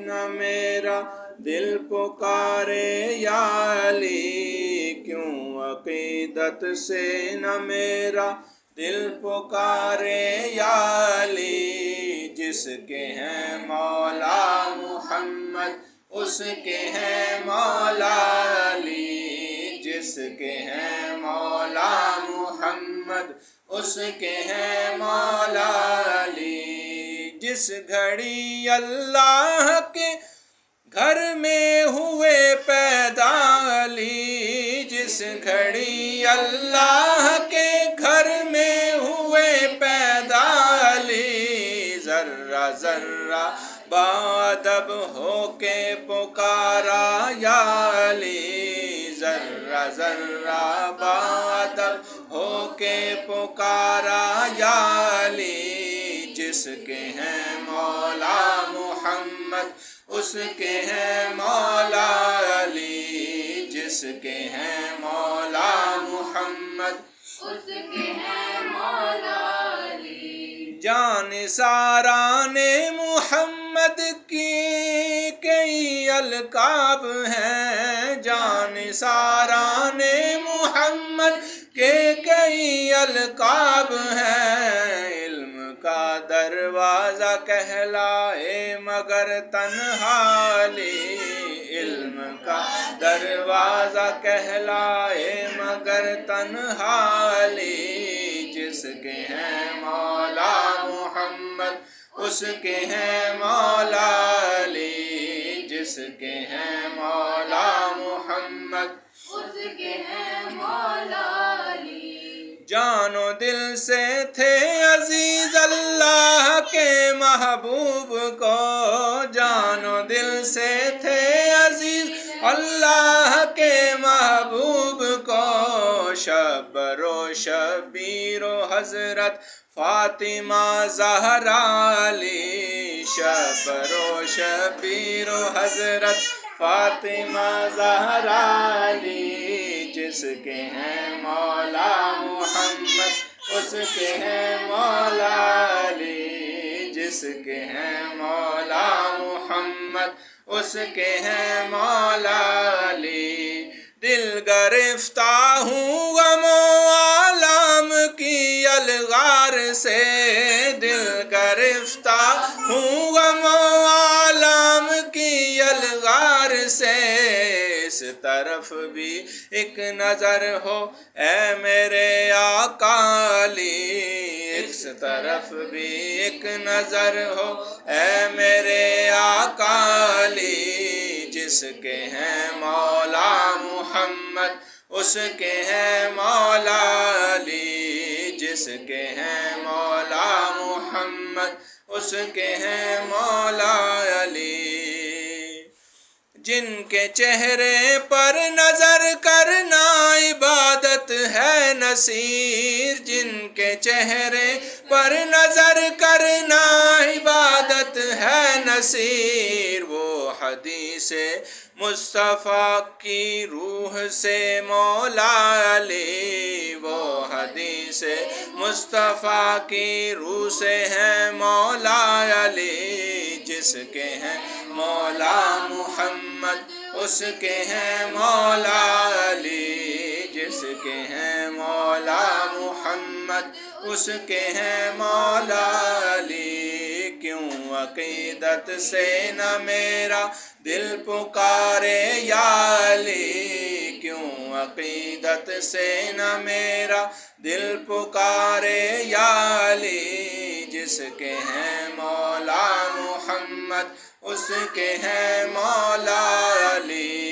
نہ میرا دل پکارے یا علی، کیوں عقیدت سے نہ میرا دل پکارے یا علی، جس کے ہیں مولا محمد اس کے ہیں مولا علی، جس کے ہیں مولا محمد اس کے ہیں مولا علی، جس گھڑی اللہ کے گھر میں ہوئے پیدا علی، جس گھڑی اللہ کے گھر میں ہوئے پیدا علی، ذرہ ذرہ بادب ہو کے پکارا یا علی، ذرہ ذرہ بادب ہو کے پکارا یا علی، جس کے ہیں مولا محمد اس کے ہیں مولا علی، جس کے ہیں مولا محمد اس کے ہیں مولا علی، جان ساران محمد کی کئی القاب ہیں، جان ساران محمد کے کئی القاب ہیں، علم کا دروازہ کہلائے مگر تنہا علی، علم کا دروازہ کہلائے مگر تنہا علی، جس کے ہیں مولا محمد اس کے ہیں مولا علی، جس کے ہیں مولا محمد اس کے ہیں مولا علی، جان و دل سے تھے عزیز اللہ کے محبوب کو، جان و دل سے تھے عزیز اللہ کے محبوب کو، شب و شبیر و حضرت فاطمہ زہرا علی، شب و شبیر و حضرت فاطمہ زہرا علی، جس کے ہیں مولا محمد اس کے ہیں مولا علی، جس کے ہیں مولا محمد اس کے ہیں مولا علی، دل گرفتہ ہوں غم و آلام کی الغار سے، دل گرفتہ ہوں غم و آلام کی الغار سے، اس طرف بھی ایک نظر ہو اے میرے آقا علی، اس طرف بھی ایک نظر ہو اے میرے آقا علی، جس کے ہیں مولا محمد اس کے ہیں مولا علی، جس کے ہیں مولا محمد اس کے ہیں مولا علی، جن کے چہرے پر نظر کرنا عبادت ہے نصیر، جن کے چہرے پر نظر کرنا عبادت ہے نصیر، وہ حدیث مصطفیٰ کی روح سے مولا علی، وہ حدیث مصطفیٰ کی روح سے ہے مولا علی، جس کے ہیں مولا محمد اس کے ہیں مولا علی، جس کے ہیں مولا محمد اس کے ہیں مولا علی، کیوں عقیدت سے نہ میرا دل پکارے یا علی، کیوں عقیدت سے نہ میرا دل پکارے یا علی، جس کے ہیں مولا محمد اس کے ہیں مولا علی۔